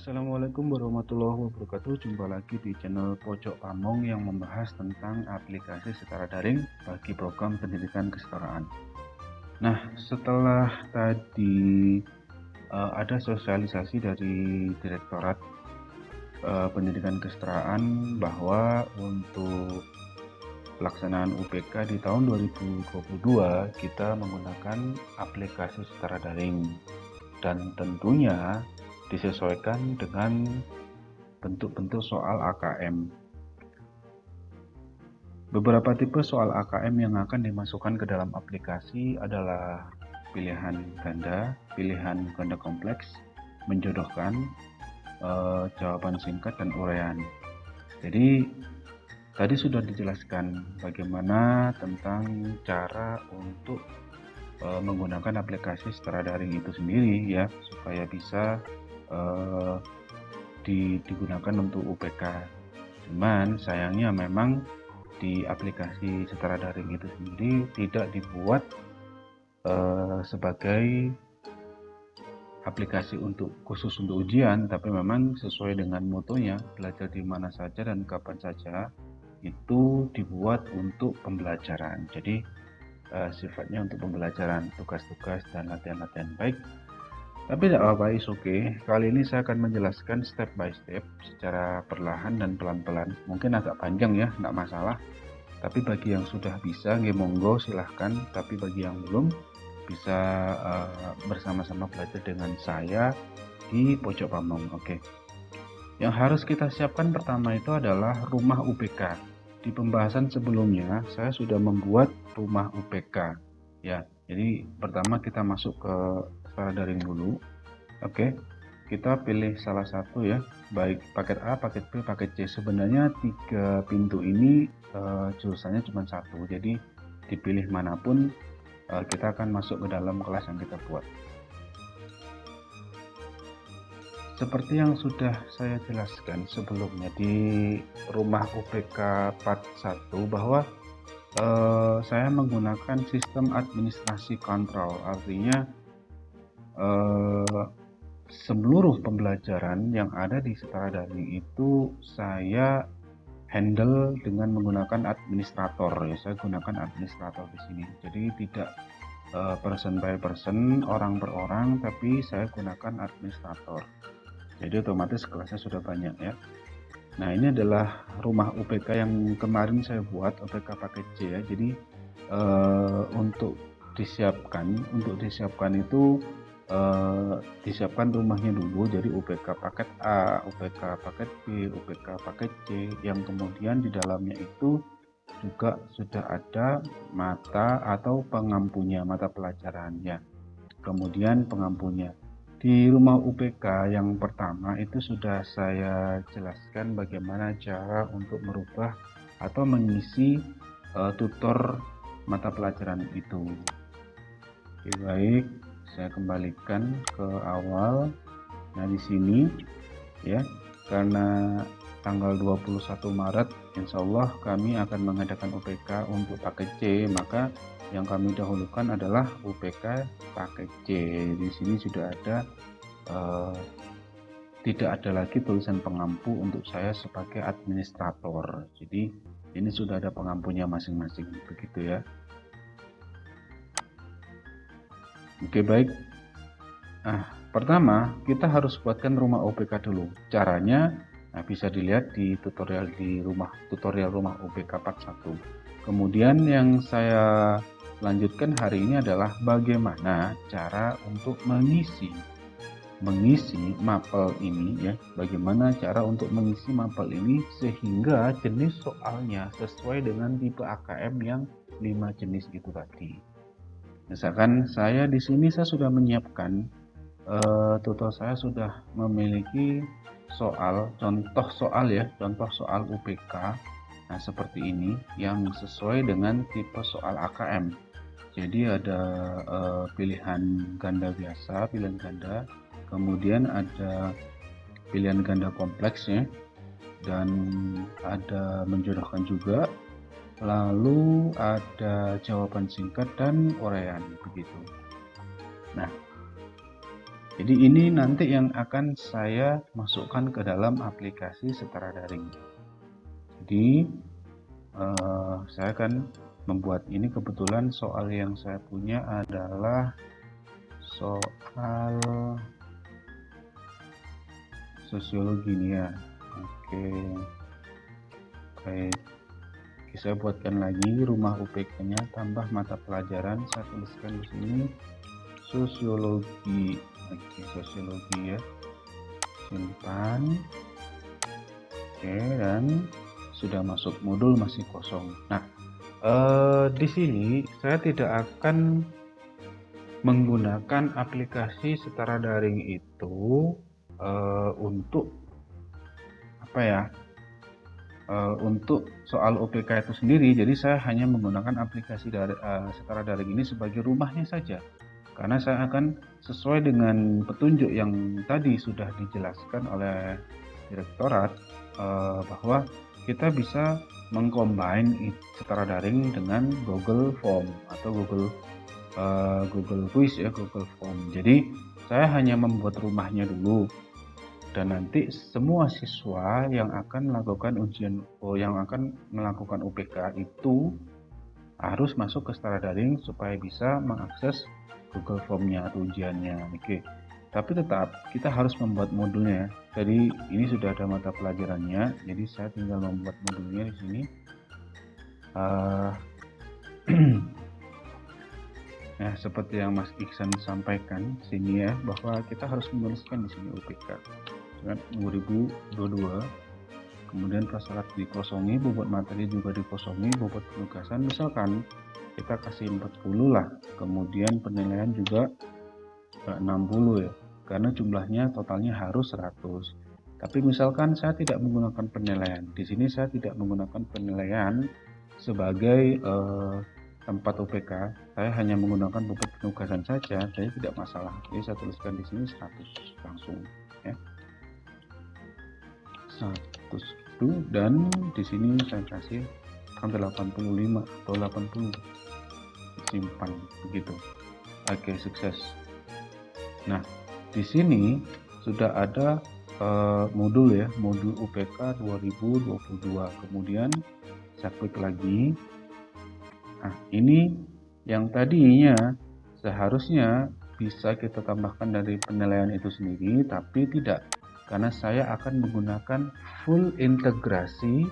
Assalamualaikum warahmatullahi wabarakatuh. Jumpa lagi di channel Pojok Pamong yang membahas tentang aplikasi secara daring bagi program pendidikan kesetaraan. Nah, setelah tadi ada sosialisasi dari Direktorat Pendidikan Kesetaraan bahwa untuk pelaksanaan UPK di tahun 2022 kita menggunakan aplikasi secara daring dan tentunya disesuaikan dengan bentuk-bentuk soal AKM. Beberapa tipe soal AKM yang akan dimasukkan ke dalam aplikasi adalah pilihan ganda kompleks, menjodohkan, jawaban singkat, dan uraian. Jadi tadi sudah dijelaskan bagaimana tentang cara untuk menggunakan aplikasi secara daring itu sendiri ya, supaya bisa digunakan untuk UPK. Cuman sayangnya memang di aplikasi secara daring itu sendiri tidak dibuat sebagai aplikasi khusus untuk ujian, tapi memang sesuai dengan motonya belajar di mana saja dan kapan saja, itu dibuat untuk pembelajaran. Jadi sifatnya untuk pembelajaran, tugas-tugas dan latihan-latihan. Baik, tapi tidak apa-apa, is okay. Kali ini saya akan menjelaskan step by step secara perlahan dan pelan-pelan. Mungkin agak panjang ya, nggak masalah. Tapi bagi yang sudah bisa, nggih monggo silahkan. Tapi bagi yang belum, bisa bersama-sama belajar dengan saya di Pojok Pamong. Oke. Yang harus kita siapkan pertama itu adalah rumah UPK. Di pembahasan sebelumnya, saya sudah membuat rumah UPK. Ya, jadi pertama kita masuk ke secara daring dulu. Oke, kita pilih salah satu ya, baik paket A, paket B, paket C. Sebenarnya 3 pintu ini jurusannya cuma satu, jadi dipilih manapun kita akan masuk ke dalam kelas yang kita buat. Seperti yang sudah saya jelaskan sebelumnya di rumah UPK part 1 bahwa saya menggunakan sistem administrasi kontrol, artinya seluruh pembelajaran yang ada di setara daring itu saya handle dengan menggunakan administrator ya. Saya gunakan administrator di sini. Jadi tidak person by person, orang per orang, tapi saya gunakan administrator. Jadi otomatis kelasnya sudah banyak ya. Nah, ini adalah rumah UPK yang kemarin saya buat, UPK paket C ya. Jadi untuk disiapkan itu disiapkan rumahnya dulu. Jadi UPK paket A, UPK paket B, UPK paket C, yang kemudian di dalamnya itu juga sudah ada mata atau pengampunya, mata pelajarannya, kemudian pengampunya. Di rumah UPK yang pertama itu sudah saya jelaskan bagaimana cara untuk merubah atau mengisi tutor mata pelajaran itu. Oke, baik, saya kembalikan ke awal. Nah, di sini ya, karena tanggal 21 Maret insya Allah kami akan mengadakan UPK untuk paket C, maka yang kami dahulukan adalah UPK paket C. Di sini sudah ada tidak ada lagi tulisan pengampu untuk saya sebagai administrator. Jadi ini sudah ada pengampunya masing-masing, begitu ya. Oke, baik. Nah, pertama kita harus buatkan rumah UPK dulu. Caranya bisa dilihat di tutorial rumah UPK part 1. Kemudian yang saya lanjutkan hari ini adalah bagaimana cara untuk mengisi mapel ini ya. Bagaimana cara untuk mengisi mapel ini sehingga jenis soalnya sesuai dengan tipe AKM yang 5 jenis itu tadi. Misalkan saya di sini saya sudah menyiapkan tutor saya sudah memiliki contoh soal UPK. Nah, seperti ini yang sesuai dengan tipe soal AKM. Jadi ada pilihan ganda biasa, pilihan ganda, kemudian ada pilihan ganda kompleks ya, dan ada menjodohkan juga, lalu ada jawaban singkat dan uraian, begitu. Nah, Jadi ini nanti yang akan saya masukkan ke dalam aplikasi setara daring. Jadi saya akan membuat ini, kebetulan soal yang saya punya adalah soal sosiologi nih ya. Oke, baik. Saya buatkan lagi rumah UPK-nya tambah mata pelajaran. Saya tuliskan di sini sosiologi. Oke, sosiologi ya. Simpan. Oke, dan sudah masuk modul, masih kosong. Nah, di sini saya tidak akan menggunakan aplikasi setara daring itu untuk apa ya? Untuk soal UPK itu sendiri. Jadi saya hanya menggunakan aplikasi setara daring ini sebagai rumahnya saja. Karena saya akan sesuai dengan petunjuk yang tadi sudah dijelaskan oleh direktorat, bahwa kita bisa mengcombine setara daring dengan Google Form atau Google Quiz ya, Google Form. Jadi saya hanya membuat rumahnya dulu, dan nanti semua siswa yang akan melakukan yang akan melakukan UPK itu harus masuk ke setara daring supaya bisa mengakses Google Form-nya atau ujiannya. Oke. Tapi tetap kita harus membuat modulnya. Jadi ini sudah ada mata pelajarannya, jadi saya tinggal membuat modulnya di sini. Nah, seperti yang Mas Iksan sampaikan sini ya, bahwa kita harus menuliskan di sini UPK dengan 2022. Kemudian prasyarat dikosongi, bobot materi juga dikosongi, bobot penugasan misalkan kita kasih 40 lah, kemudian penilaian juga 60 ya, karena jumlahnya totalnya harus 100. Tapi misalkan saya tidak menggunakan penilaian, di sini saya tidak menggunakan penilaian sebagai tempat UPK, saya hanya menggunakan bobot penugasan saja, jadi tidak masalah. Jadi saya tuliskan di sini 100 langsung ya. 100 itu, dan di sini saya kasih sampai 85 atau 80, simpan begitu. Oke, sukses. Nah, di sini sudah ada modul ya, modul UPK 2022. Kemudian saya klik lagi. Nah, ini yang tadinya seharusnya bisa kita tambahkan dari penilaian itu sendiri, tapi tidak, karena saya akan menggunakan full integrasi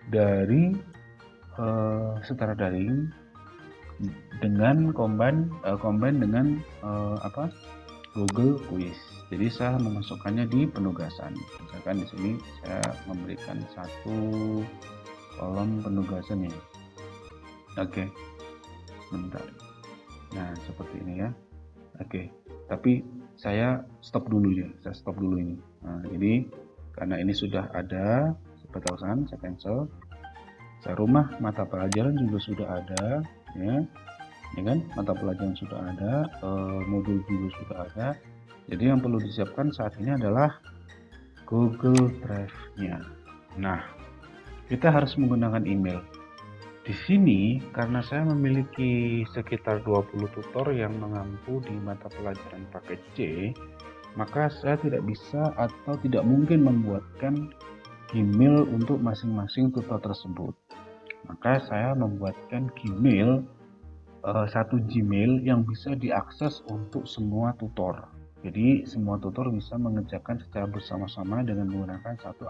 dari setara daring dengan combine dengan Google Quiz. Jadi saya memasukkannya di penugasan. Misalkan di sini saya memberikan satu kolom penugasan ya. Oke, sebentar. Nah, seperti ini ya. Oke, tapi saya stop dulu ya. Saya stop dulu ini. Nah, jadi karena ini sudah ada, saya cancel. Saya rumah mata pelajaran juga sudah ada, ya kan? Mata pelajaran sudah ada, modul juga sudah ada. Jadi yang perlu disiapkan saat ini adalah Google Drive-nya. Nah, kita harus menggunakan email. Di sini karena saya memiliki sekitar 20 tutor yang mengampu di mata pelajaran paket C, maka saya tidak bisa atau tidak mungkin membuatkan Gmail untuk masing-masing tutor tersebut. Maka saya membuatkan satu Gmail yang bisa diakses untuk semua tutor. Jadi semua tutor bisa mengerjakan secara bersama-sama dengan menggunakan satu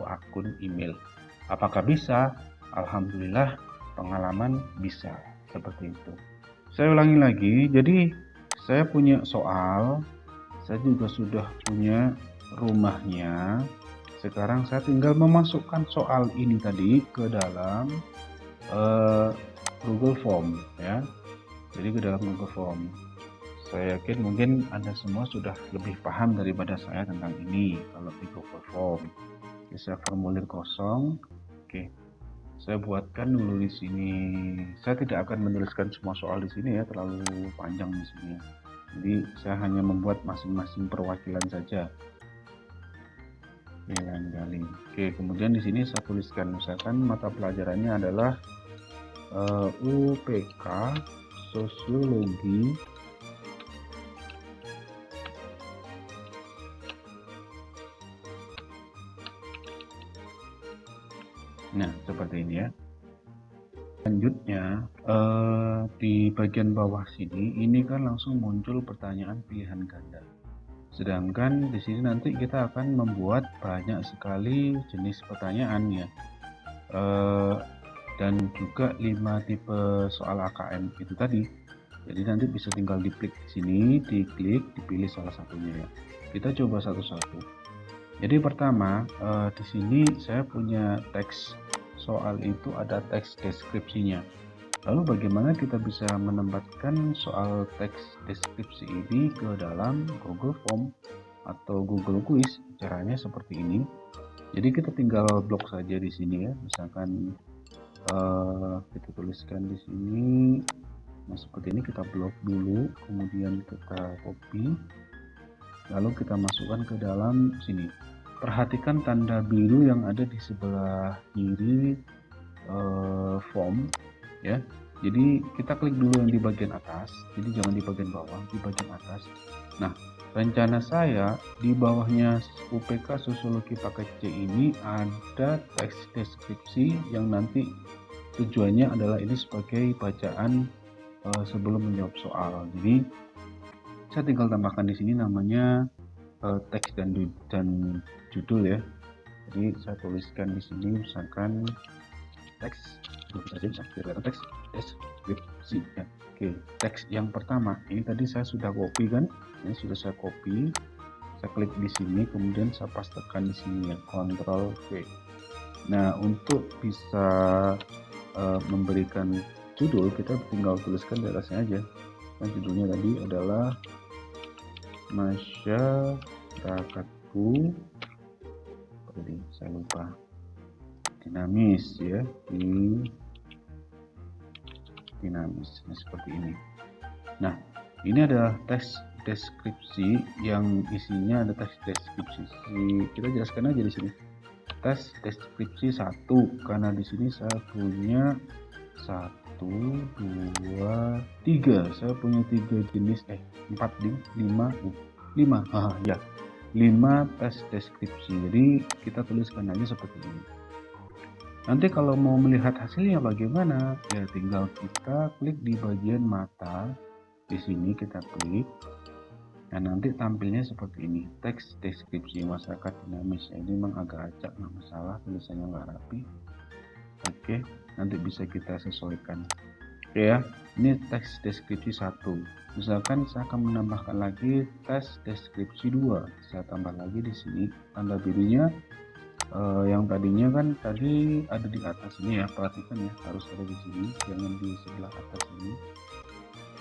akun email. Apakah bisa? Alhamdulillah, pengalaman bisa seperti itu. Saya ulangi lagi, jadi saya punya soal, saya juga sudah punya rumahnya. Sekarang saya tinggal memasukkan soal ini tadi ke dalam Google Form ya. Jadi ke dalam Google Form. Saya yakin mungkin Anda semua sudah lebih paham daripada saya tentang ini kalau di Google Form. Oke, saya formulir kosong. Oke. Saya buatkan dulu di sini. Saya tidak akan menuliskan semua soal di sini ya, terlalu panjang di sini. Jadi saya hanya membuat masing-masing perwakilan saja. Oke, lain kali. Oke, kemudian di sini saya tuliskan misalkan mata pelajarannya adalah UPK Sosiologi Nah, seperti ini ya. Selanjutnya, di bagian bawah sini, ini kan langsung muncul pertanyaan pilihan ganda. Sedangkan di sini nanti kita akan membuat banyak sekali jenis pertanyaan ya. Dan juga 5 tipe soal AKM itu tadi. Jadi nanti bisa tinggal diklik di sini, diklik, dipilih salah satunya ya. Kita coba satu-satu. Jadi pertama, di sini saya punya teks soal itu ada teks deskripsinya. Lalu bagaimana kita bisa menempatkan soal teks deskripsi ini ke dalam Google Form atau Google Quiz? Caranya seperti ini. Jadi kita tinggal blok saja di sini ya. Misalkan kita tuliskan di sini. Nah, seperti ini kita blok dulu, kemudian kita copy, lalu kita masukkan ke dalam sini. Perhatikan tanda biru yang ada di sebelah kiri form ya. Jadi kita klik dulu yang di bagian atas, jadi jangan di bagian bawah, di bagian atas. Nah, rencana saya di bawahnya UPK Sosiologi paket C ini ada teks deskripsi yang nanti tujuannya adalah ini sebagai bacaan sebelum menjawab soal. Jadi saya tinggal tambahkan di sini namanya teks dan judul ya. Jadi saya tuliskan di sini misalkan teks, bisa kelihatan teks deskripsi ya. Oke, teks yang pertama ini tadi saya sudah copy kan, ini sudah saya copy, saya klik di sini, kemudian saya pastekan di sini ya, Ctrl V. Nah, untuk bisa memberikan judul, kita tinggal tuliskan di atasnya aja. Nah, judulnya tadi adalah masyarakatku, tadi saya lupa, dinamis ya, dinamis. Nah, seperti ini. Nah, ini adalah teks deskripsi yang isinya ada teks deskripsi. Kita jelaskan aja di sini. Tes deskripsi 1 karena di sini saya punya 1, 2, 3. Saya punya 3 jenis 4 nih, 5 ya. 5 tes deskripsi. Jadi kita tuliskan aja seperti ini. Nanti kalau mau melihat hasilnya bagaimana? Ya tinggal kita klik di bagian mata. Di sini kita klik. Nah, nanti tampilnya seperti ini, teks deskripsi masyarakat dinamis. Ini memang agak acak, nggak masalah, tulisannya nggak rapi. Oke, nanti bisa kita sesuaikan. Oke ya, ini teks deskripsi 1. Misalkan saya akan menambahkan lagi teks deskripsi 2. Saya tambah lagi di sini tanda birunya. Yang tadinya kan tadi ada di atas ini ya, perhatikan ya, harus ada di sini, jangan di sebelah atas ini.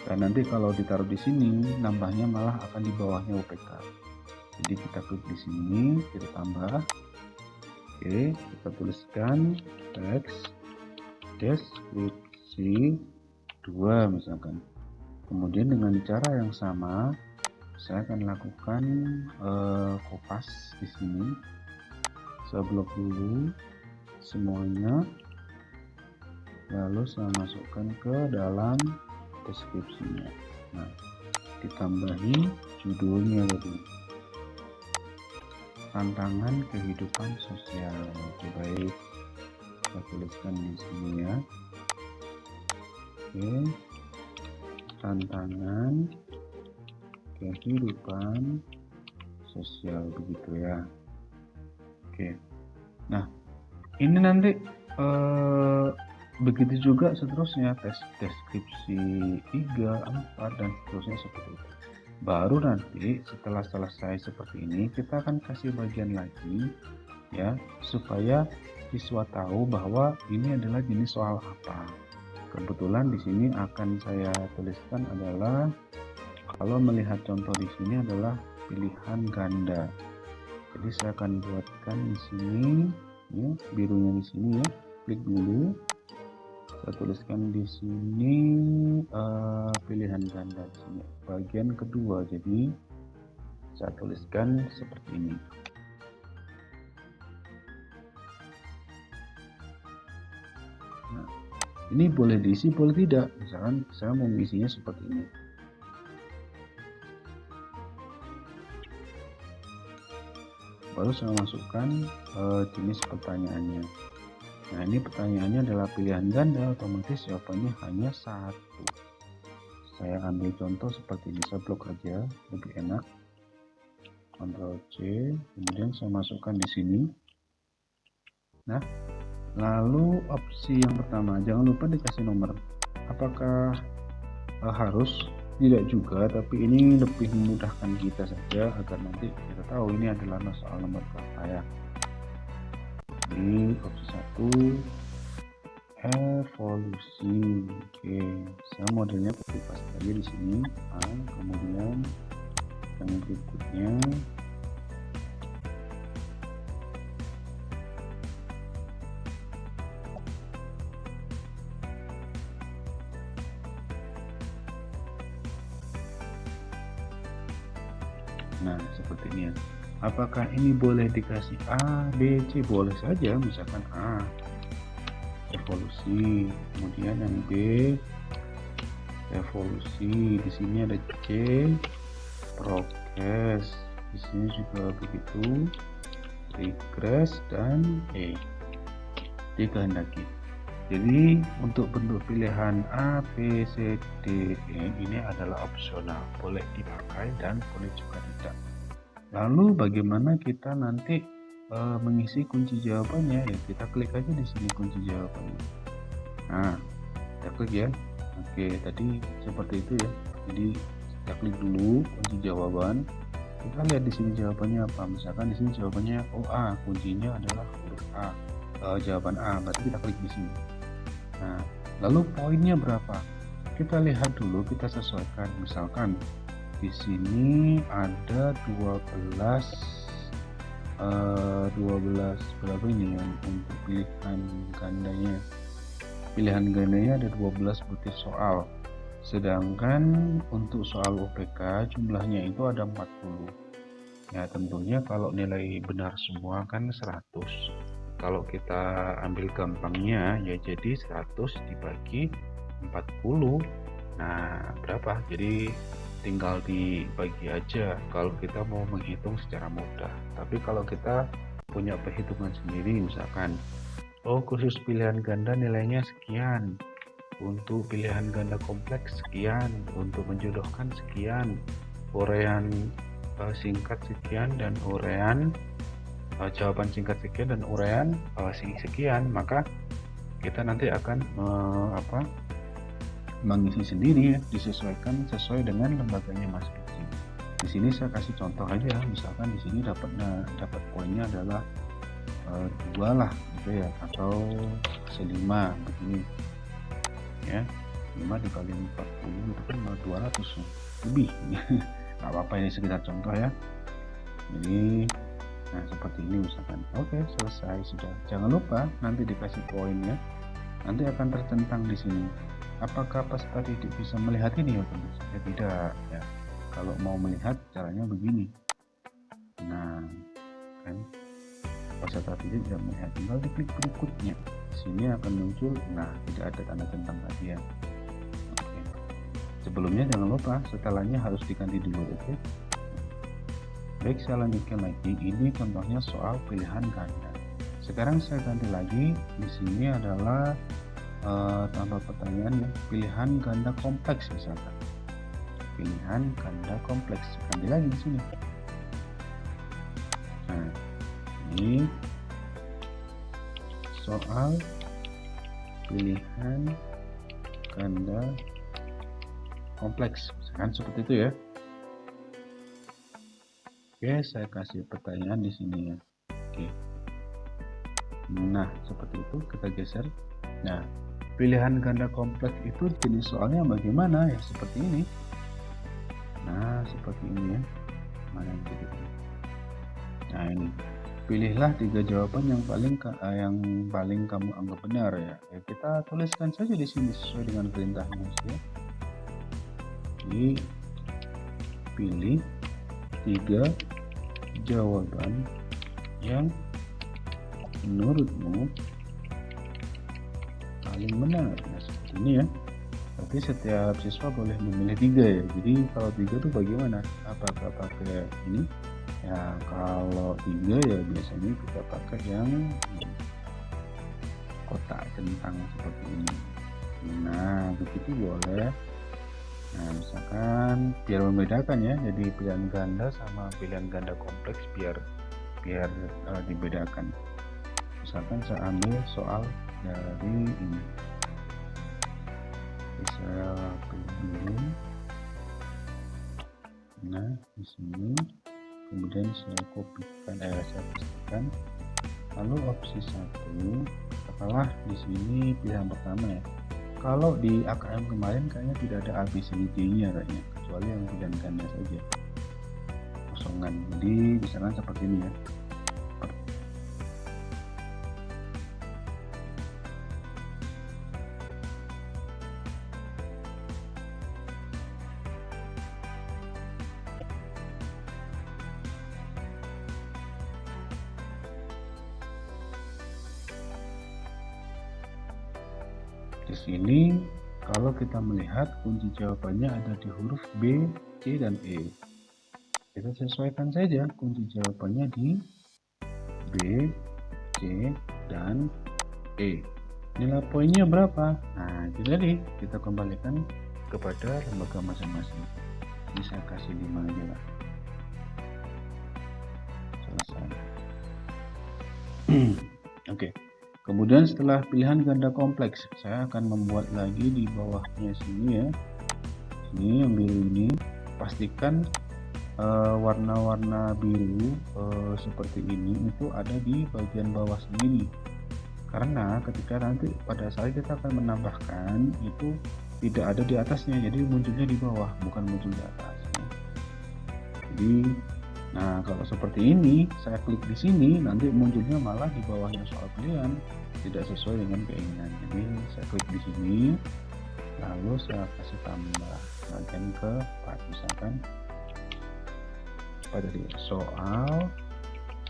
Dan nanti kalau ditaruh di sini, nambahnya malah akan di bawahnya UPK. Jadi kita klik di sini, kita tambah. Oke, kita tuliskan teks deskripsi 2 misalkan. Kemudian dengan cara yang sama, saya akan lakukan kopas di sini. Saya blok dulu semuanya, lalu saya masukkan ke dalam deskripsinya. Nah, ditambahi judulnya tadi, tantangan kehidupan sosial. Baik, kita tuliskan di sini ya. Oke, tantangan kehidupan sosial, begitu ya. Oke, nah ini nanti begitu juga seterusnya, tes deskripsi 3, 4 dan seterusnya seperti itu. Baru nanti setelah selesai seperti ini kita akan kasih bagian lagi ya, supaya siswa tahu bahwa ini adalah jenis soal apa. Kebetulan di sini akan saya tuliskan adalah, kalau melihat contoh di sini adalah pilihan ganda. Jadi saya akan buatkan di sini ya, birunya di sini ya, klik dulu. Saya tuliskan di sini pilihan ganda di sini, bagian kedua. Jadi saya tuliskan seperti ini. Nah, ini boleh diisi, boleh tidak. Misalkan saya mau mengisinya seperti ini. Baru saya masukkan jenis pertanyaannya. Nah, ini pertanyaannya adalah pilihan ganda, otomatis jawabannya hanya satu. Saya ambil contoh seperti ini, saya blok aja, lebih enak. Ctrl C, kemudian saya masukkan di sini. Nah, lalu opsi yang pertama, jangan lupa dikasih nomor. Apakah harus? Tidak juga, tapi ini lebih memudahkan kita saja agar nanti kita tahu ini adalah soal nomor berapa ya. Jadi opsi 1 evolusi. Oke, saya modelnya copy paste aja di sini. Kemudian yang berikutnya nah seperti ini ya. Apakah ini boleh dikasih A, B, C? Boleh saja, misalkan A evolusi, kemudian yang B evolusi, di sini ada C progress, di sini juga begitu, regress, dan E dikehendaki. Jadi untuk bentuk pilihan A, B, C, D, E ini adalah opsional, boleh dipakai dan boleh juga tidak. Lalu bagaimana kita nanti mengisi kunci jawabannya? Ya kita klik aja di sini kunci jawabannya. Nah, kita klik ya. Oke, tadi seperti itu ya. Jadi kita klik dulu kunci jawaban. Kita lihat di sini jawabannya apa. Misalkan di sini jawabannya A, kuncinya adalah huruf A. Jawaban A, berarti kita klik di sini. Nah, lalu poinnya berapa? Kita lihat dulu, kita sesuaikan. Misalkan di sini ada 12 berapa ini yang untuk pilihan gandanya. Pilihan gandanya ada 12 butir soal. Sedangkan untuk soal UPK jumlahnya itu ada 40. Ya, tentunya kalau nilai benar semua kan 100. Kalau kita ambil gampangnya ya jadi 100 dibagi 40. Nah, berapa? Jadi tinggal dibagi aja kalau kita mau menghitung secara mudah. Tapi kalau kita punya perhitungan sendiri, misalkan khusus pilihan ganda nilainya sekian, untuk pilihan ganda kompleks sekian, untuk menjodohkan sekian, uraian singkat sekian, dan uraian jawaban singkat sekian, dan uraian sekian, maka kita nanti akan mengisi sendiri ya, disesuaikan sesuai dengan lembaganya masing-masing. Di sini saya kasih contoh aja, misalkan di sini dapat poinnya adalah 2 lah gitu ya, atau 5 begini ya, 5 dikali 40 itu kan 200 lebih. Nggak apa-apa, ini sekitar contoh ya. Jadi nah seperti ini misalkan. Oke, selesai sudah. Jangan lupa nanti dikasih poinnya, nanti akan tercentang di sini. Apakah peserta didik bisa melihat ini ya teman? Ya tidak ya. Kalau mau melihat caranya begini. Nah, kan peserta didik tidak melihat, tinggal diklik berikutnya. Di sini akan muncul, nah tidak ada tanda centang tadi ya. Oke. Sebelumnya jangan lupa setelannya harus diganti dulu, oke? Baik, saya lanjutkan lagi. Ini contohnya soal pilihan ganda. Sekarang saya ganti lagi. Di sini adalah tambah pertanyaan ya, pilihan ganda kompleks misalkan. Pilihan ganda kompleks, ganti lagi di sini. Nah, ini soal pilihan ganda kompleks, misalkan seperti itu ya. Oke, saya kasih pertanyaan di sini ya. Oke. Nah, seperti itu kita geser. Nah, pilihan ganda kompleks itu jenis soalnya bagaimana ya, seperti ini. Nah, seperti ini ya. Mana yang begitu? Nah, ini. Pilihlah 3 jawaban yang paling kamu anggap benar ya. Kita tuliskan saja di sini sesuai dengan perintahnya ya. Jadi pilih 3 jawaban yang menurutmu paling benar. Nah, seperti ini ya. Berarti setiap siswa boleh memilih 3 ya. Jadi kalau 3 itu bagaimana? Apakah pakai ini? Ya kalau 3 ya biasanya kita pakai yang kotak centang seperti ini. Nah, begitu boleh. Nah, misalkan biar membedakan ya, jadi pilihan ganda sama pilihan ganda kompleks biar dibedakan. Misalkan saya ambil soal dari ini, saya pilih dulu. Nah, di sini kemudian saya kopikan, saya pastikan. Lalu opsi 1, katakanlah di sini pilihan pertama ya. Kalau di AKM kemarin kayaknya tidak ada ABCD-nya kayaknya, kecuali yang pilihan ganda saja, kosongan. Jadi misalkan seperti ini ya. Di sini kalau kita melihat kunci jawabannya ada di huruf B, C, dan E. Kita sesuaikan saja kunci jawabannya di B, C, dan E. Nilai poinnya berapa? Nah, itu tadi kita kembalikan kepada lembaga masing-masing. Ini saya kasih 5 aja lah. Selesai. Oke. Kemudian setelah pilihan ganda kompleks, saya akan membuat lagi di bawahnya sini ya. Ini yang biru ini, pastikan warna-warna biru seperti ini itu ada di bagian bawah sini. Karena ketika nanti pada saat kita akan menambahkan itu tidak ada di atasnya, jadi munculnya di bawah, bukan muncul di atas. Jadi, nah kalau seperti ini, saya klik di sini, nanti munculnya malah di bawahnya soal pilihan, tidak sesuai dengan keinginan. Jadi saya klik di sini, lalu saya kasih tambah bagian ke part, misalkan pada dia soal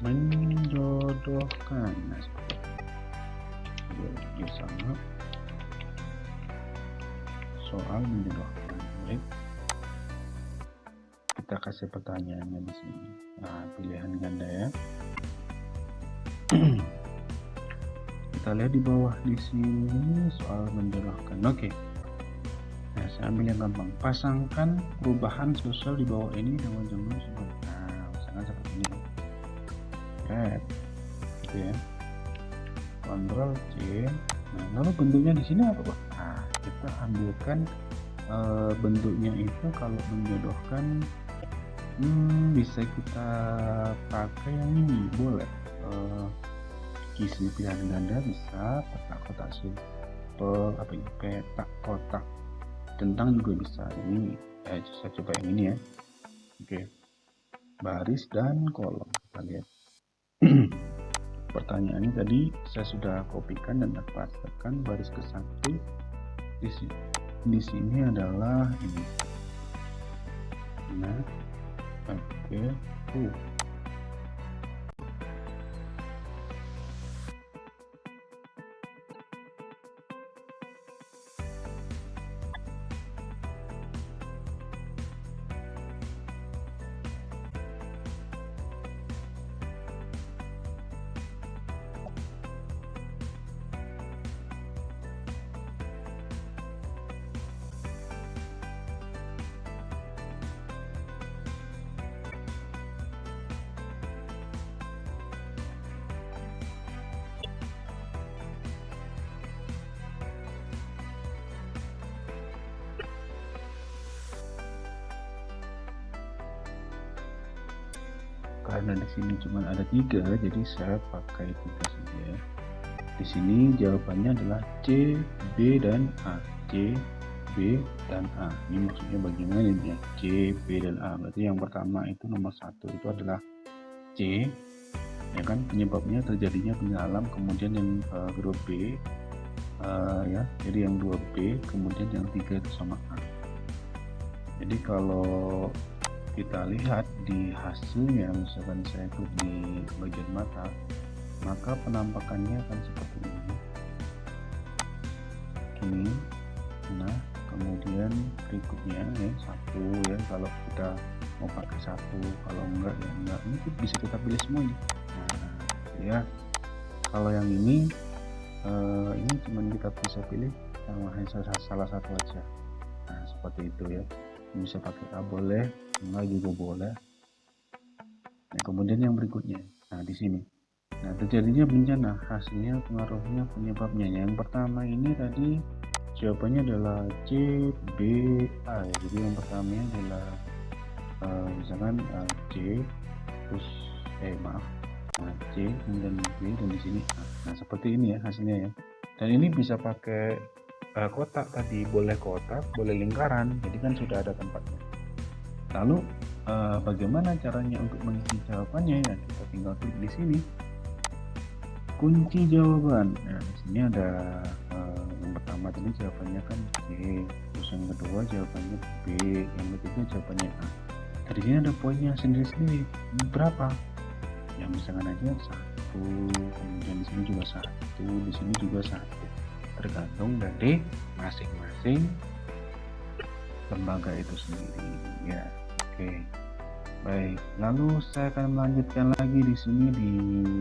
menjodohkan. Nah, seperti itu. Sama soal menjodohkan. Baik. Kita kasih pertanyaannya di sini. Nah, pilihan ganda ya. Kita lihat di bawah di sini soal menjodohkan. Oke. Nah, saya ambil yang gampang. Pasangkan perubahan sosial di bawah ini dengan jumlah sebut. Nah, misalkan seperti ini. Red. Gitu ya. Ctrl C. Nah, lalu bentuknya di sini apa, Pak? Nah, kita ambilkan bentuknya itu kalau menjodohkan bisa kita pakai yang ini, boleh. Isi pilihan ganda bisa petak kotak petak kotak centang juga bisa. Ini saya coba yang ini ya. Oke, baris dan kolom. Kita lihat. Pertanyaannya tadi saya sudah kopikan dan pastikan baris ke 1 di sini adalah ini. Nah, oke. Karena di sini cuma ada 3, jadi saya pakai 3 saja. Di sini jawabannya adalah C, B, dan A. C, B, dan A. Ini maksudnya bagaimana ini ya? C, B, dan A. Berarti yang pertama itu nomor 1 itu adalah C, ya kan? Penyebabnya terjadinya bencana alam. Kemudian yang kedua B, ya. Jadi yang 2 B, kemudian yang 3 itu sama A. Jadi kalau kita lihat di hasilnya, misalkan saya klik di bagian mata, maka penampakannya akan seperti ini. Nah, kemudian berikutnya ya 1 ya, kalau kita mau pakai 1, kalau enggak ya enggak. Ini bisa kita pilih semuanya. Nah, ya kalau yang ini ini cuman kita bisa pilih salah satu aja. Nah, seperti itu ya. Bisa pakai A boleh, enggak juga boleh. Nah, kemudian yang berikutnya. Nah, di sini. Nah, terjadinya bencana, hasilnya, pengaruhnya, penyebabnya. Yang pertama ini tadi jawabannya adalah C, B, A ya. Jadi yang pertamanya adalah misalkan C, terus maaf, C, kemudian B, dan di sini A. Nah, seperti ini ya hasilnya ya. Dan ini bisa pakai kotak tadi, boleh kotak, boleh lingkaran. Jadi kan sudah ada tempatnya. Lalu bagaimana caranya untuk mengisi jawabannya ya? Kita tinggal klik di sini. Kunci jawaban. Nah, di sini ada yang pertama tadi jawabannya kan C, terus yang kedua jawabannya B, yang ketiga jawabannya A. Nah, di sini ada poinnya sendiri-sendiri. Ini berapa? Ya misalkan aja 1, kemudian di sini juga 1, di sini juga 1. Tergantung dari masing-masing lembaga itu sendiri. Ya, oke. Baik, lalu saya akan melanjutkan lagi di sini di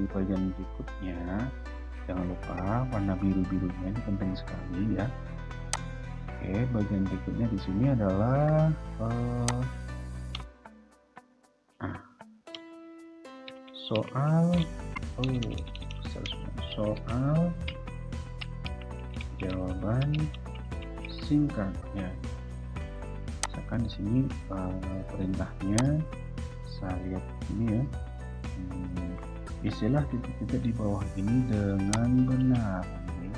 bagian berikutnya. Jangan lupa warna biru-birunya ini penting sekali ya. Oke, bagian berikutnya di sini adalah soal jawaban singkat ya. Misalkan di sini perintahnya saya lihat ini ya, isilah titik-titik di bawah ini dengan benar. Ini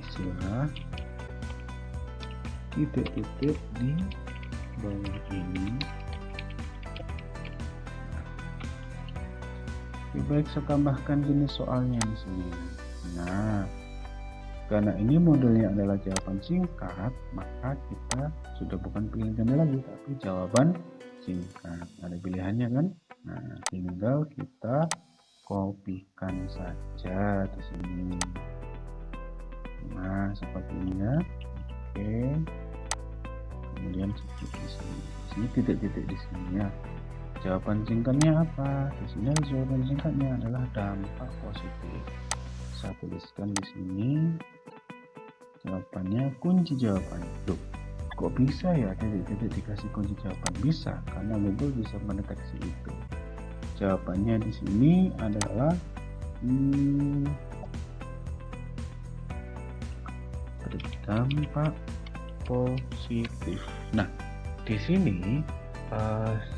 isilah titik-titik di bawah ini. Lebih baik saya tambahkan jenis soalnya di sini. Nah, karena ini modelnya adalah jawaban singkat, maka kita sudah bukan pilihan ganda lagi, tapi jawaban singkat. Ada pilihannya kan? Nah, tinggal kita kopikan saja di sini. Nah, seperti ini ya. Oke. Kemudian titik di sini. Di sini titik-titik di sini ya. Jawaban singkatnya apa? Di sini jawaban singkatnya adalah dampak positif. Saya tuliskan di sini. Jawabannya kunci jawaban. Loh, kok bisa ya titik-titik dikasih kunci jawaban? Bisa, karena Google bisa mendeteksi itu. Jawabannya di sini adalah berdampak positif. Nah, di sini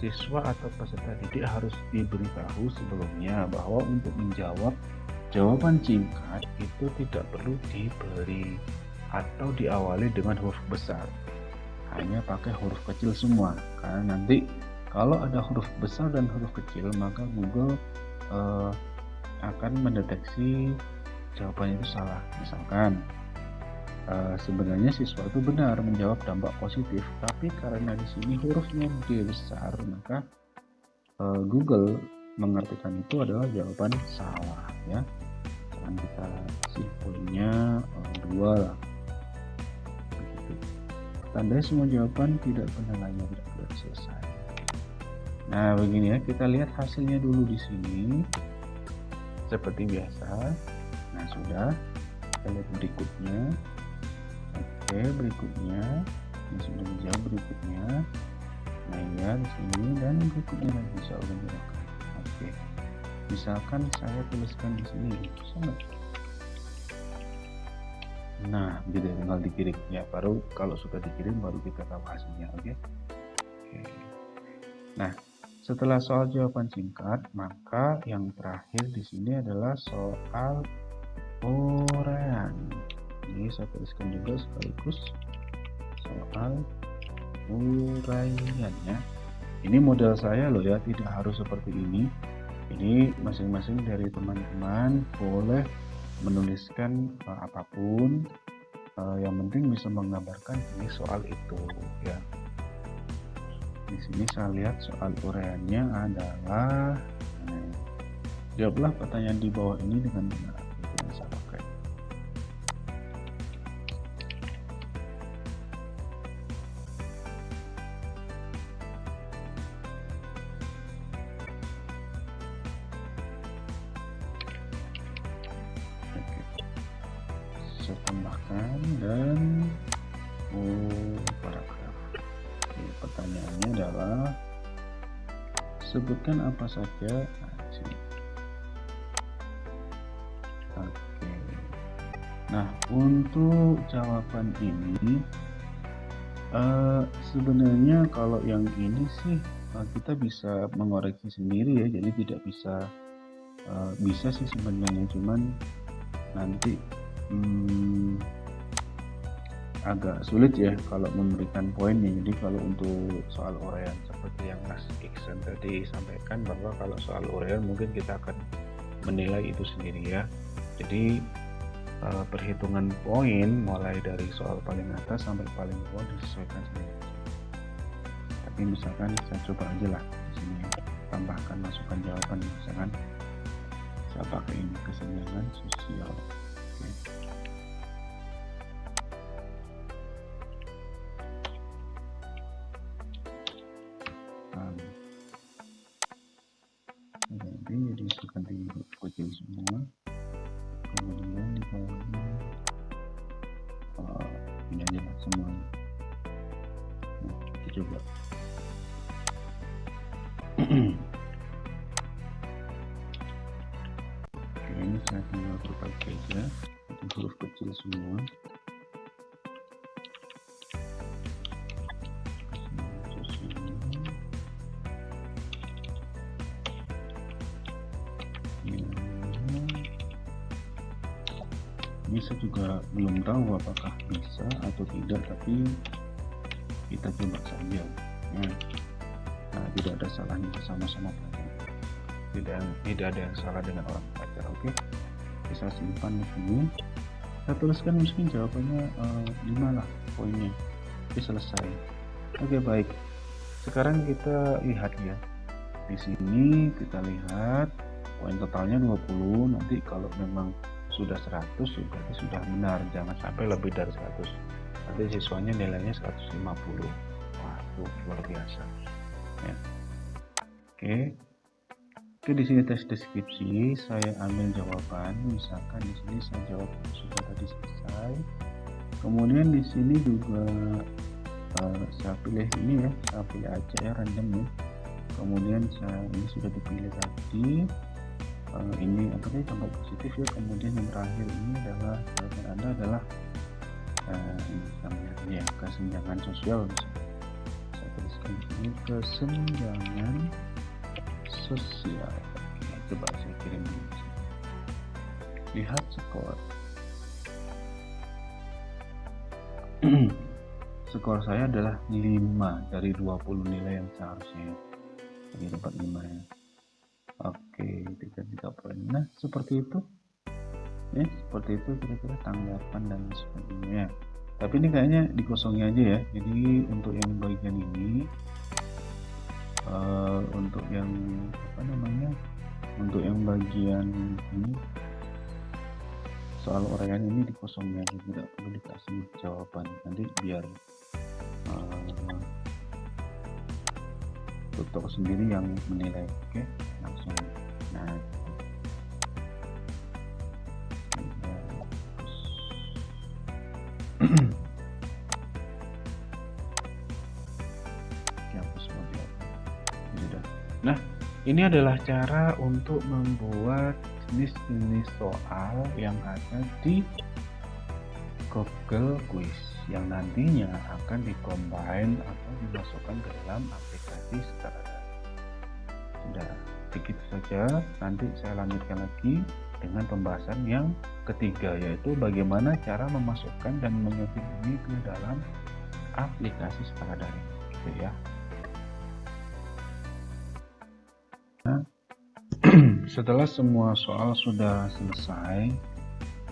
siswa atau peserta didik harus diberitahu sebelumnya bahwa untuk menjawab jawaban singkat itu tidak perlu diberi atau diawali dengan huruf besar, hanya pakai huruf kecil semua, karena nanti kalau ada huruf besar dan huruf kecil maka Google akan mendeteksi jawabannya itu salah. Misalkan sebenarnya siswa itu benar menjawab dampak positif, tapi karena di sini hurufnya D besar, maka Google mengartikan itu adalah jawaban salah ya. Sekarang kita kasih poinnya 2 lah. Begitu. Tandai semua jawaban tidak benar lainnya tidak boleh selesai. Nah, begini ya, kita lihat hasilnya dulu di sini. Seperti biasa. Nah, sudah. Kita lihat berikutnya. Oke, berikutnya ini sudah dijawab berikutnya. Nah ya di sini dan berikutnya lagi soal gerakan. Oke, misalkan saya tuliskan di sini sama. Nah, gitu tinggal dikirim ya. Baru kalau sudah dikirim baru kita tahu hasilnya. Oke. Nah, setelah soal jawaban singkat, maka yang terakhir di sini adalah soal uraian. Ini saya tuliskan juga sekaligus soal uraiannya. Ini model saya loh ya, tidak harus seperti ini. Ini masing-masing dari teman-teman boleh menuliskan apapun, yang penting bisa menggambarkan ini soal itu ya. Di sini saya lihat soal uraiannya adalah jawablah pertanyaan di bawah ini dengan benar. Itu yang saya pakai. saya tambahkan dan paragraf. Oke, pertanyaannya adalah sebutkan apa saja. Sini. Oke. Nah, untuk jawaban ini sebenarnya kalau yang ini sih kita bisa mengoreksi sendiri ya, jadi tidak bisa sih sebenarnya, cuman nanti agak sulit ya kalau memberikan poinnya. Jadi kalau untuk soal uraian seperti yang Mas Iksan tadi sampaikan, bahwa kalau soal uraian mungkin kita akan menilai itu sendiri ya. Jadi perhitungan poin mulai dari soal paling atas sampai paling bawah disesuaikan sendiri. Tapi misalkan saya coba aja lah di sini tambahkan masukan jawaban, misalkan saya pakai ini kesenjangan sosial. Oke. Jadi suka di kecil semua, kemudian di bawahnya ini aja lah semuanya. Nah, kita coba. Oke, ini saya tinggal berbagi aja, itu huruf kecil semua. Ini saya juga belum tahu apakah bisa atau tidak, tapi kita coba saja. Nah, tidak ada salahnya sama-sama belajar. Tidak ada yang salah dengan orang belajar. Oke, bisa simpan di sini. Saya tuliskan mungkin jawabannya 5 lah poinnya. Oke, selesai. Oke, baik. Sekarang kita lihat ya. Di sini kita lihat poin totalnya 20. Nanti kalau memang sudah 100 berarti sudah benar, jangan sampai lebih dari 100. Nanti siswanya nilainya 150. Wah, itu luar biasa ya. Oke, di sini tes deskripsi saya ambil jawaban, misalkan di sini saya jawab sudah tadi selesai. Kemudian di sini juga saya pilih ini ya, saya pilih aja ya, random ya. Kemudian ini sudah dipilih tadi. Ini apa sih, contoh positif ya. Kemudian yang terakhir ini adalah jawaban Anda adalah ini namanya ya, kesenjangan sosial. Saya tuliskan ini kesenjangan sosial. Oke, coba saya kirim dulu. Lihat skor. Skor saya adalah 5 dari 20 nilai yang seharusnya. Jadi dapat 5 ya. Oke, 3 poin. Nah, seperti itu ya, seperti itu kira-kira tanggapan dan sebagainya. Tapi ini kayaknya dikosongin aja ya. Jadi untuk yang bagian ini untuk yang apa namanya, untuk yang bagian ini soal uraian ini dikosongin aja, tidak perlu dikasih jawaban, nanti biar tutor sendiri yang menilai. Oke, langsung. Nah, nah, ini adalah cara untuk membuat jenis-jenis soal yang ada di Google Quiz yang nantinya akan dikombin atau dimasukkan ke dalam aplikasi secara daring. Sudah begitu saja. Nanti saya lanjutkan lagi dengan pembahasan yang ketiga, yaitu bagaimana cara memasukkan dan mengetik ini ke dalam aplikasi secara daring, gitu ya. Nah, setelah semua soal sudah selesai,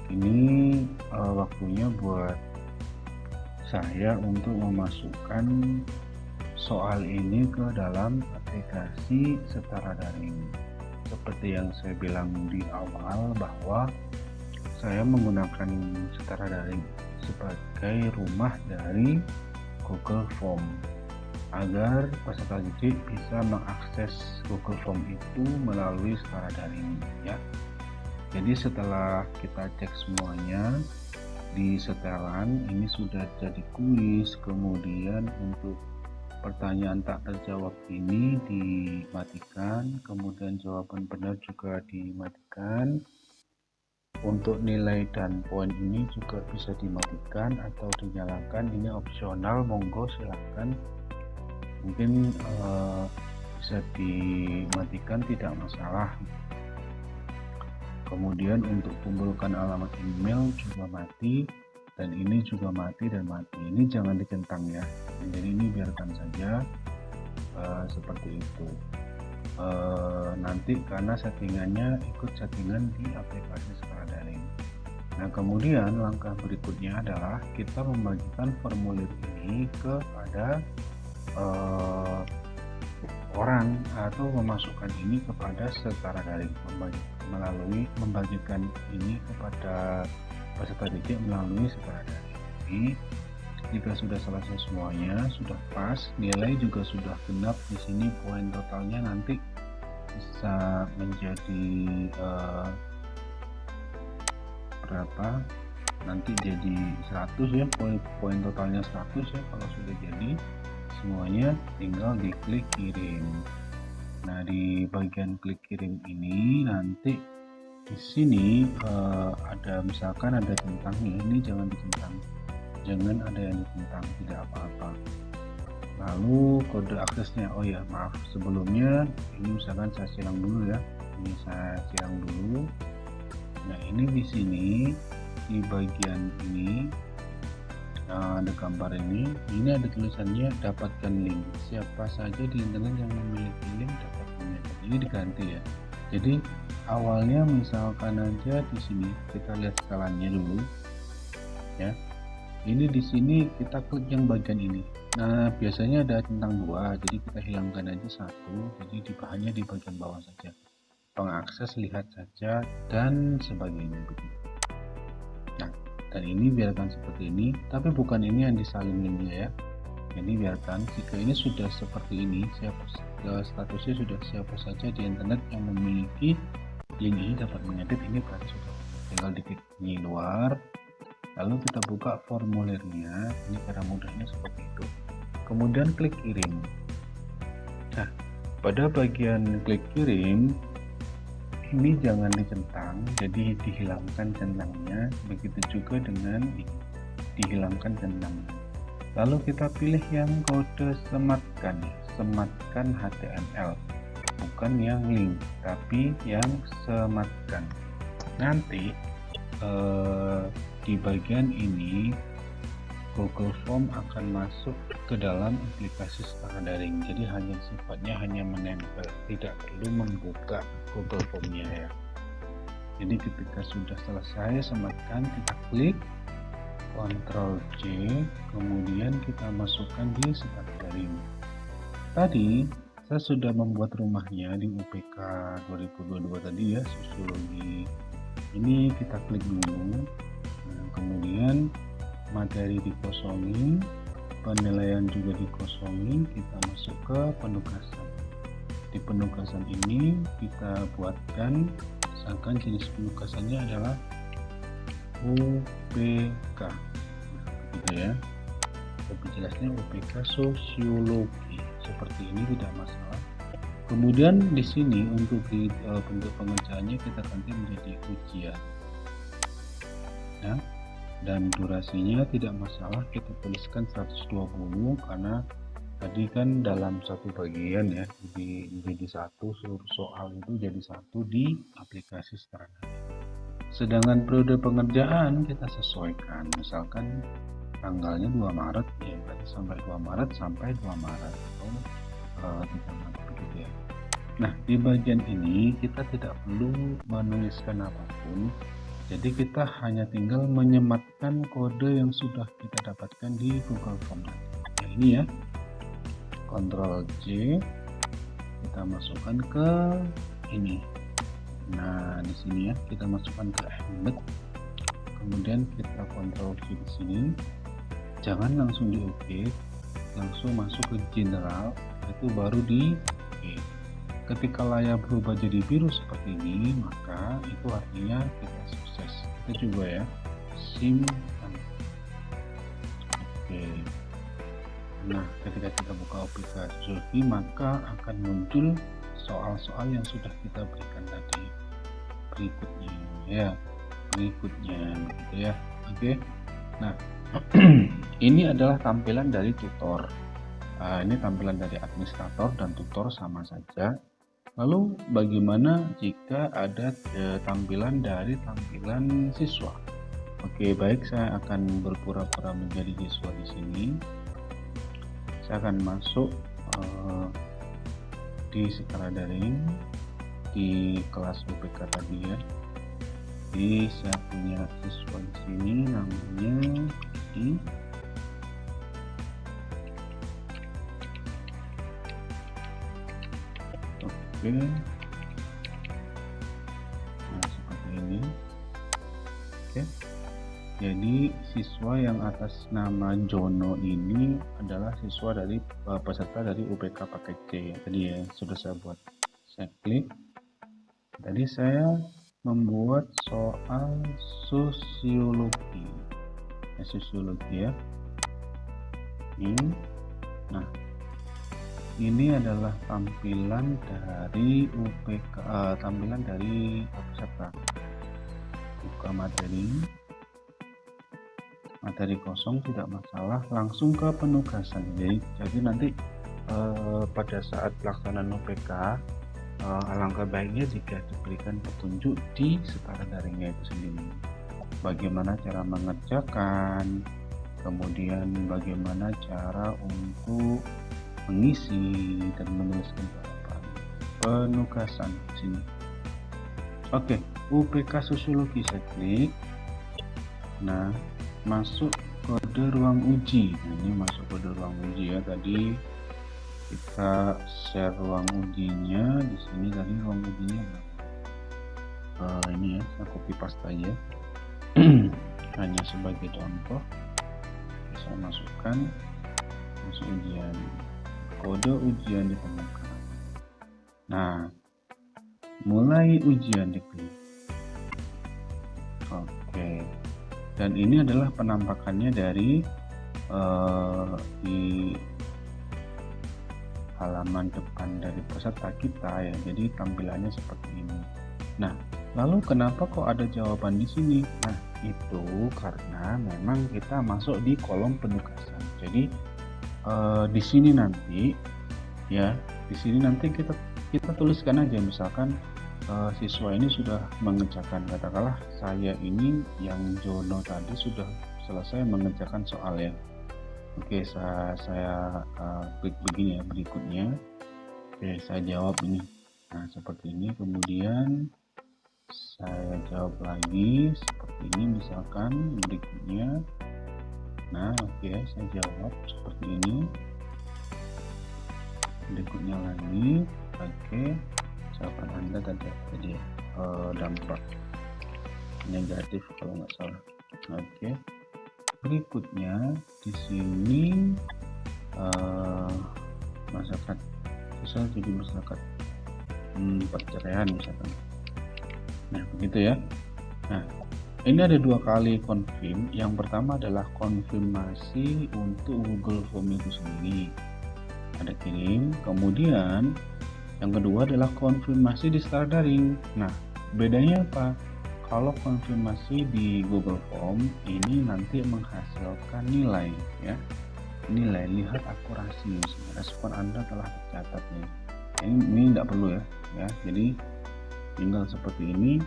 ini waktunya buat saya untuk memasukkan soal ini ke dalam aplikasi setara daring. Seperti yang saya bilang di awal, bahwa saya menggunakan setara daring sebagai rumah dari Google Form, agar peserta didik bisa mengakses Google Form itu melalui setara daring ya. Jadi setelah kita cek semuanya, di setelan ini sudah jadi kuis, kemudian untuk pertanyaan tak terjawab ini dimatikan, kemudian jawaban benar juga dimatikan. Untuk nilai dan poin ini juga bisa dimatikan atau dinyalakan, ini opsional, monggo silahkan. Mungkin bisa dimatikan, tidak masalah. Kemudian untuk kumpulkan alamat email juga mati, dan ini juga mati dan mati. Ini jangan dicentang ya, jadi ini biarkan saja seperti itu. Nanti karena settingannya ikut settingan di aplikasi Sekolah Daring. Nah, kemudian langkah berikutnya adalah kita membagikan formulir ini kepada orang atau memasukkan ini kepada Setara Daring melalui membagikan ini kepada peserta didik melalui Setara Daring. Jadi, jika sudah selesai semuanya, sudah pas, nilai juga sudah genap di sini, poin totalnya nanti bisa menjadi berapa? Nanti jadi 100 ya, poin totalnya 100 ya kalau sudah jadi semuanya, tinggal diklik kirim. Nah, di bagian klik kirim ini nanti di sini ada misalkan ada centangnya, ini jangan dicentang. Jangan ada yang ditentang, tidak apa-apa. Lalu kode aksesnya, oh ya maaf sebelumnya, ini misalkan saya silang dulu ya, ini saya silang dulu. Nah, ini di sini di bagian ini ada gambar ini ada tulisannya dapatkan link. Siapa saja di internet yang memiliki link dapat menggunakan. Ini diganti ya. Jadi awalnya misalkan aja di sini kita lihat skalanya dulu ya. Ini di sini kita klik yang bagian ini. Nah, biasanya ada centang 2, jadi kita hilangkan aja 1. Jadi hanya di bagian bawah saja. Pengakses lihat saja dan sebagainya begitu. Nah, dan ini biarkan seperti ini, tapi bukan ini yang disalin linknya ya. Ini biarkan. Jika ini sudah seperti ini, statusnya sudah siapa saja di internet yang memiliki link ini dapat mengedit, ini berarti sudah. Tinggal diklik ini luar. Lalu kita buka formulirnya, ini cara mudahnya seperti itu. Kemudian klik kirim. Nah, pada bagian klik kirim, ini jangan dicentang, jadi dihilangkan centangnya. Begitu juga dengan ini, dihilangkan centangnya. Lalu kita pilih yang kode sematkan, sematkan HTML, bukan yang link, tapi yang sematkan. Nanti di bagian ini Google Form akan masuk ke dalam aplikasi Setara Daring, jadi sifatnya hanya menempel, tidak perlu membuka Google Form-nya ya. Jadi ketika sudah selesai sematkan, kita klik Ctrl C, kemudian kita masukkan di Setara Daring. Tadi saya sudah membuat rumahnya di UPK 2022 tadi ya, sosiologi. Ini kita klik dulu. Nah, kemudian materi dikosongi, penilaian juga dikosongi, kita masuk ke penugasan. Di penugasan ini kita buatkan, misalkan jenis penugasannya adalah UPK, gitu ya. Lebih jelasnya UPK sosiologi, seperti ini tidak masalah. Kemudian di sini untuk bentuk pengerjaannya kita ganti menjadi ujian. Nah, dan durasinya tidak masalah, kita tuliskan 120 karena tadi kan dalam satu bagian ya, jadi satu soal itu jadi satu di aplikasi Setara Daring. Sedangkan periode pengerjaan kita sesuaikan, misalkan tanggalnya 2 Maret ya, berarti sampai 2 Maret sampai 2 Maret atau 3 Maret begitu ya. Nah, di bagian ini kita tidak perlu menuliskan apapun. Jadi kita hanya tinggal menyematkan kode yang sudah kita dapatkan di Google Form. Ya, ini ya, Ctrl C, kita masukkan ke ini. Nah, di sini ya, kita masukkan ke embed. Kemudian kita Ctrl V di sini. Jangan langsung di OK, langsung masuk ke general, itu baru di OK. Ketika layar berubah jadi biru seperti ini, maka itu artinya kita sukses. Kita coba ya, simpan. Oke. Nah, ketika kita buka aplikasi Sosiologi, maka akan muncul soal-soal yang sudah kita berikan tadi. Berikutnya, ya. Berikutnya, gitu ya. Oke. Nah, ini adalah tampilan dari tutor. Ini tampilan dari administrator dan tutor sama saja. Lalu bagaimana jika ada tampilan dari tampilan siswa? Oke, baik, saya akan berpura-pura menjadi siswa di sini. Saya akan masuk di secara daring di kelas UPK tadi ya. Jadi saya punya siswa di sini namanya I. Oke. Nah, seperti ini. Oke. Jadi siswa yang atas nama Jono ini adalah siswa dari peserta dari UPK paket C tadi ya, sudah saya buat. Saya klik. Tadi saya membuat soal sosiologi. Sosiologi ya. Ini. Nah, ini adalah tampilan dari UPK, tampilan dari peserta. Buka materi kosong tidak masalah, langsung ke penugasan. Jadi nanti pada saat pelaksanaan UPK alangkah baiknya jika diberikan petunjuk di setara daringnya itu sendiri, bagaimana cara mengerjakan, kemudian bagaimana cara untuk mengisi dan menuliskan jawaban penugasan di sini. Oke, UPK Sosiologi saya klik. Nah, masuk kode ruang uji. Nah, ini masuk kode ruang uji ya. Tadi kita share ruang ujinya di sini. Tadi ruang ujinya ini ya, saya copy paste aja hanya sebagai contoh. Saya masukkan ujian, kode ujian ditemukan. Nah, mulai ujian diklik. Oke. Dan ini adalah penampakannya dari di halaman depan dari peserta kita ya. Jadi tampilannya seperti ini. Nah, lalu kenapa kok ada jawaban di sini? Nah, itu karena memang kita masuk di kolom penugasan. Jadi di sini nanti ya, di sini nanti kita tuliskan aja, misalkan siswa ini sudah mengerjakan, katakanlah saya ini yang Jono tadi sudah selesai mengerjakan soal ya. Oke, saya klik begini ya, berikutnya. Oke, saya jawab ini. Nah, seperti ini. Kemudian saya jawab lagi seperti ini misalkan, berikutnya. Nah, oke, saya jawab seperti ini. Berikutnya lagi. Oke, jawaban Anda tadi dampak negatif kalau nggak salah. Oke. Berikutnya di sini masyarakat sosial, jadi masyarakat perceraian misalkan. Nah, begitu ya. Nah, ini ada dua kali confirm. Yang pertama adalah konfirmasi untuk Google Form itu sendiri, ada kirim. Kemudian yang kedua adalah konfirmasi di setara daring. Nah, bedanya apa? Kalau konfirmasi di Google Form ini nanti menghasilkan nilai ya. Nilai, lihat akurasi, respon Anda telah tercatat ya. Ini tidak perlu ya. Jadi tinggal seperti ini.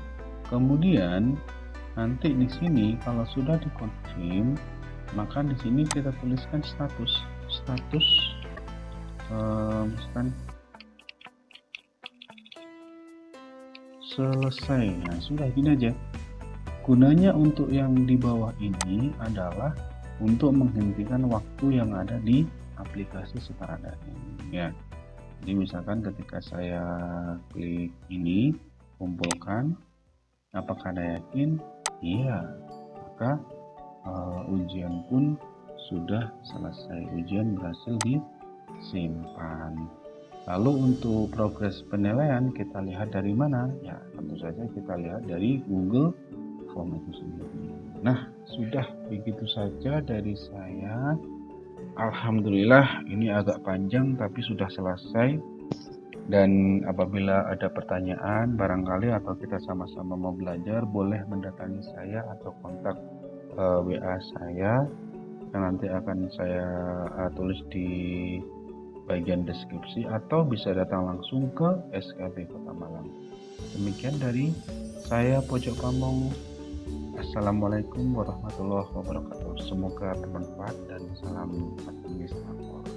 Kemudian nanti di sini kalau sudah dikonfirm, maka di sini kita tuliskan status misalkan selesai. Nah, sudah gini aja. Gunanya untuk yang di bawah ini adalah untuk menghentikan waktu yang ada di aplikasi setara daring ya. Jadi misalkan ketika saya klik ini, kumpulkan, apakah Anda yakin? Iya, maka ujian pun sudah selesai, ujian berhasil disimpan. Lalu untuk progres penilaian kita lihat dari mana? Ya, tentu saja kita lihat dari Google platform itu sendiri. Nah, sudah begitu saja dari saya. Alhamdulillah ini agak panjang tapi sudah selesai. Dan apabila ada pertanyaan barangkali atau kita sama-sama mau belajar, boleh mendatangi saya atau kontak WA saya yang nanti akan saya tulis di bagian deskripsi, atau bisa datang langsung ke SKB Kota Malang. Demikian dari saya Pojok Pamong. Assalamualaikum warahmatullahi wabarakatuh. Semoga bermanfaat dan salam administrator.